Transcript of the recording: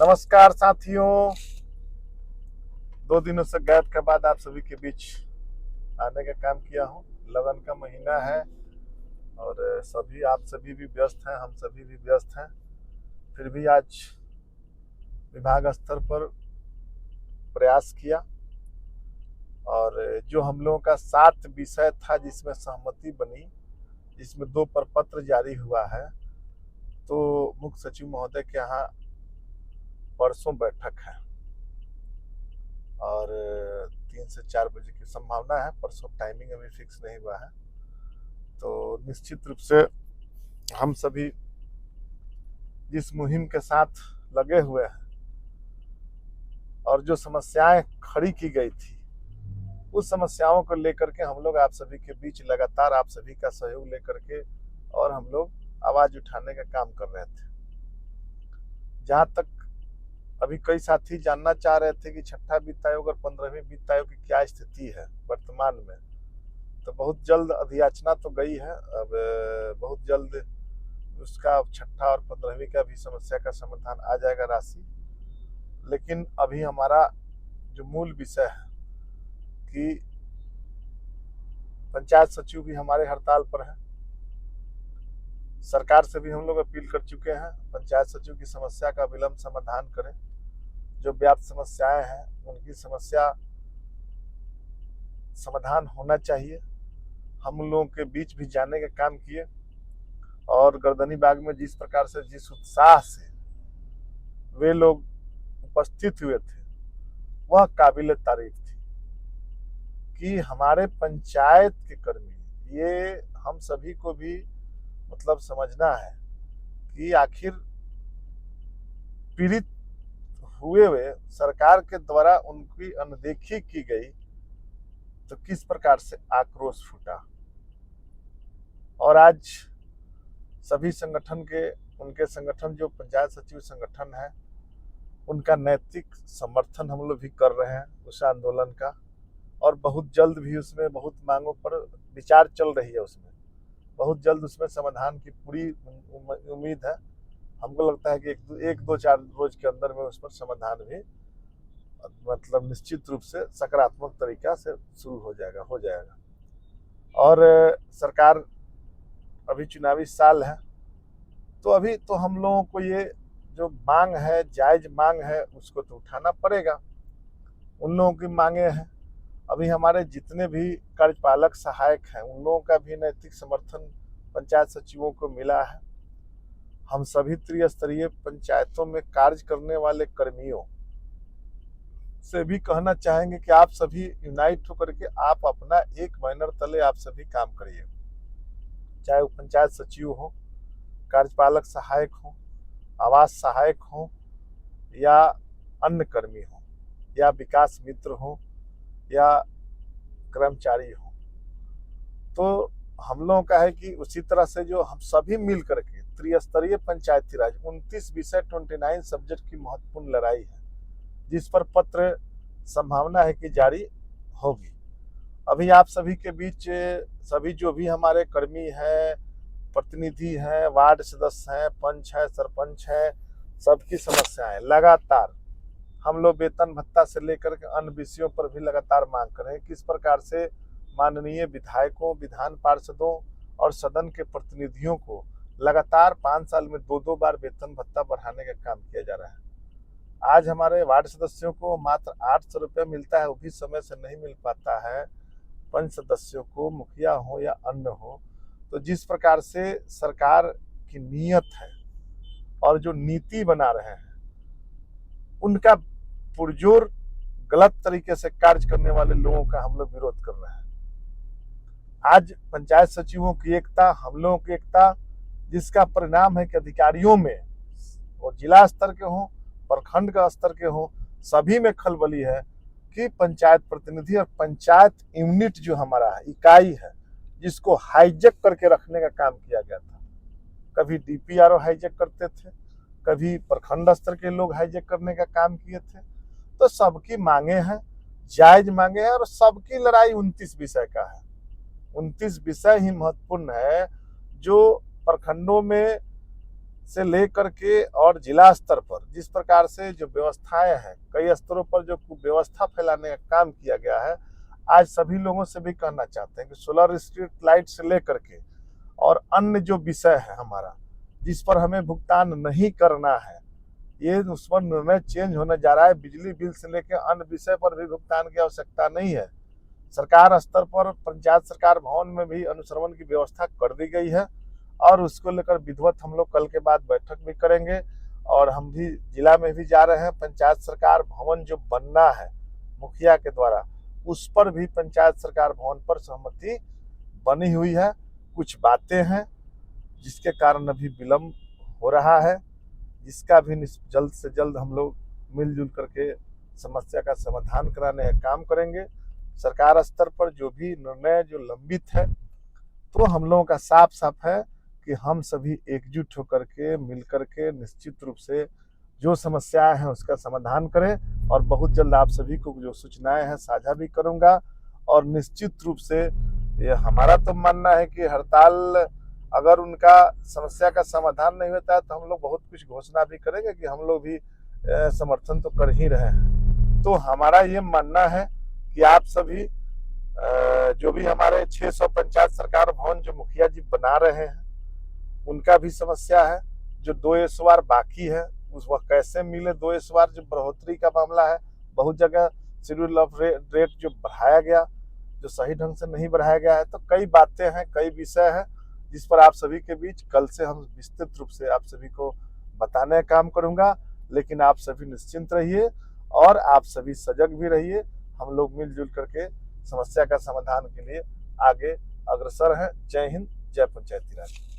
नमस्कार साथियों। 2 दिनों से गैप के बाद आप सभी के बीच आने का काम किया हूँ। लगन का महीना है और आप सभी भी व्यस्त हैं, हम सभी भी व्यस्त हैं। फिर भी आज विभाग स्तर पर प्रयास किया और जो हम लोगों का 7 विषय था जिसमें सहमति बनी, जिसमें 2 प्रपत्र जारी हुआ है, तो मुख्य सचिव महोदय के यहाँ परसों बैठक है और 3 से 4 बजे की संभावना है। परसों टाइमिंग अभी फिक्स नहीं हुआ है। तो निश्चित रूप से हम सभी जिस मुहिम के साथ लगे हुए हैं और जो समस्याएं खड़ी की गई थी, उस समस्याओं को लेकर के हम लोग आप सभी के बीच लगातार आप सभी का सहयोग लेकर के और हम लोग आवाज उठाने का काम कर रहे थे। जहां तक अभी कई साथी जानना चाह रहे थे कि 6ठा वित्त आयोग और 15वीं वित्त आयोग की क्या स्थिति है वर्तमान में, तो बहुत जल्द अधियाचना तो गई है। अब बहुत जल्द उसका 6ठा और 15वीं का भी समस्या का समाधान आ जाएगा राशि। लेकिन अभी हमारा जो मूल विषय है कि पंचायत सचिव भी हमारे हड़ताल पर है। सरकार से भी हम लोग अपील कर चुके हैं, पंचायत सचिव की समस्या का विलंब समाधान करें। जो व्याप्त समस्याएं हैं उनकी समस्या समाधान होना चाहिए। हम लोगों के बीच भी जाने का काम किए और गर्दनी बाग में जिस प्रकार से, जिस उत्साह से वे लोग उपस्थित हुए थे, वह काबिल तारीफ थी कि हमारे पंचायत के कर्मी, ये हम सभी को भी मतलब समझना है कि आखिर पीड़ित हुए सरकार के द्वारा उनकी अनदेखी की गई तो किस प्रकार से आक्रोश फूटा। और आज सभी संगठन के, उनके संगठन जो पंचायत सचिव संगठन है, उनका नैतिक समर्थन हम लोग भी कर रहे हैं उस आंदोलन का। और बहुत जल्द भी उसमें बहुत मांगों पर विचार चल रही है, उसमें बहुत जल्द उसमें समाधान की पूरी उम्मीद है। हमको लगता है कि एक दो चार रोज के अंदर में उस पर समाधान भी मतलब निश्चित रूप से सकारात्मक तरीका से शुरू हो जाएगा। और सरकार, अभी चुनावी साल है, तो अभी तो हम लोगों को ये जो मांग है, जायज मांग है, उसको तो उठाना पड़ेगा। उन लोगों की मांगे हैं। अभी हमारे जितने भी कार्यपालक सहायक हैं, उन लोगों का भी नैतिक समर्थन पंचायत सचिवों को मिला है। हम सभी त्रिस्तरीय पंचायतों में कार्य करने वाले कर्मियों से भी कहना चाहेंगे कि आप सभी यूनाइट होकर के आप अपना एक बैनर तले आप सभी काम करिए, चाहे वो पंचायत सचिव हो, कार्यपालक सहायक हो, आवास सहायक हो, या अन्य कर्मी हो, या विकास मित्र हो, या कर्मचारी हो। तो हम लोगों का है कि उसी तरह से जो हम सभी मिल करके त्रिस्तरीय पंचायती राज 29 विषय 29 सब्जेक्ट की महत्वपूर्ण लड़ाई है, जिस पर पत्र संभावना है कि जारी होगी। अभी आप सभी के बीच सभी जो भी हमारे कर्मी हैं, प्रतिनिधि हैं, वार्ड सदस्य हैं, पंच है, सरपंच है, सबकी समस्याएं लगातार हम लोग वेतन भत्ता से लेकर के अन्य विषयों पर भी लगातार मांग कर रहे हैं। किस प्रकार से माननीय विधायकों, विधान पार्षदों और सदन के प्रतिनिधियों को लगातार 5 साल में 2-2 बार वेतन भत्ता बढ़ाने का काम किया जा रहा है। आज हमारे वार्ड सदस्यों को मात्र 800 रुपये मिलता है, वो भी समय से नहीं मिल पाता है। पंच सदस्यों को, मुखिया हो या अन्य हो, तो जिस प्रकार से सरकार की नीयत है और जो नीति बना रहे हैं, उनका पुरजोर गलत तरीके से कार्य करने वाले लोगों का हम लोग विरोध कर रहे हैं। आज पंचायत सचिवों की एकता, हम लोगों की एकता, जिसका परिणाम है कि अधिकारियों में, वो जिला स्तर के हों, प्रखंड का स्तर के हों, सभी में खलबली है कि पंचायत प्रतिनिधि और पंचायत यूनिट जो हमारा है, इकाई है, जिसको हाईजेक करके रखने का काम किया गया था। कभी डीपीआरओ हाईजेक करते थे, कभी प्रखंड स्तर के लोग हाईजेक करने का काम किए थे। तो सबकी मांगे हैं, जायज मांगे हैं, और सबकी लड़ाई 29 विषय का है। 29 विषय ही महत्वपूर्ण है जो प्रखंडों में से लेकर के और जिला स्तर पर जिस प्रकार से जो व्यवस्थाएं हैं, कई स्तरों पर जो व्यवस्था फैलाने का काम किया गया है, आज सभी लोगों से भी कहना चाहते हैं कि सोलर स्ट्रीट लाइट से लेकर के और अन्य जो विषय है हमारा, जिस पर हमें भुगतान नहीं करना है, ये उस पर निर्णय चेंज होने जा रहा है। बिजली बिल से लेकर अन्य विषय पर भी भुगतान की आवश्यकता नहीं है। सरकार स्तर पर पंचायत सरकार भवन में भी अनुश्रवण की व्यवस्था कर दी गई है और उसको लेकर विधिवत हम लोग कल के बाद बैठक भी करेंगे। और हम भी जिला में भी जा रहे हैं। पंचायत सरकार भवन जो बनना है मुखिया के द्वारा, उस पर भी पंचायत सरकार भवन पर सहमति बनी हुई है। कुछ बातें हैं जिसके कारण अभी विलम्ब हो रहा है, जिसका भी जल्द से जल्द हम लोग मिलजुल करके समस्या का समाधान कराने का काम करेंगे। सरकार स्तर पर जो भी निर्णय जो लंबित है, तो हम लोगों का साफ साफ है कि हम सभी एकजुट होकर के मिलकर के निश्चित रूप से जो समस्याएं हैं उसका समाधान करें। और बहुत जल्द आप सभी को जो सूचनाएं हैं साझा भी करूंगा। और निश्चित रूप से ये हमारा तो मानना है कि हड़ताल अगर उनका समस्या का समाधान नहीं होता है तो हम लोग बहुत कुछ घोषणा भी करेंगे कि हम लोग भी समर्थन तो कर ही रहे हैं। तो हमारा ये मानना है कि आप सभी जो भी हमारे 600 पंचायत सरकार भवन जो मुखिया जी बना रहे हैं, उनका भी समस्या है। जो 2 एसवार बाकी है उस वक्त कैसे मिले 2 एसवार, जो बढ़ोतरी का मामला है, बहुत जगह शेड्यूल ऑफ रेट जो बढ़ाया गया, जो सही ढंग से नहीं बढ़ाया गया है। तो कई बातें हैं, कई विषय हैं जिस पर आप सभी के बीच कल से हम विस्तृत रूप से आप सभी को बताने का काम करूंगा। लेकिन आप सभी निश्चिंत रहिए और आप सभी सजग भी रहिए। हम लोग मिलजुल करके समस्या का समाधान के लिए आगे अग्रसर हैं। जय हिंद, जय पंचायती राज।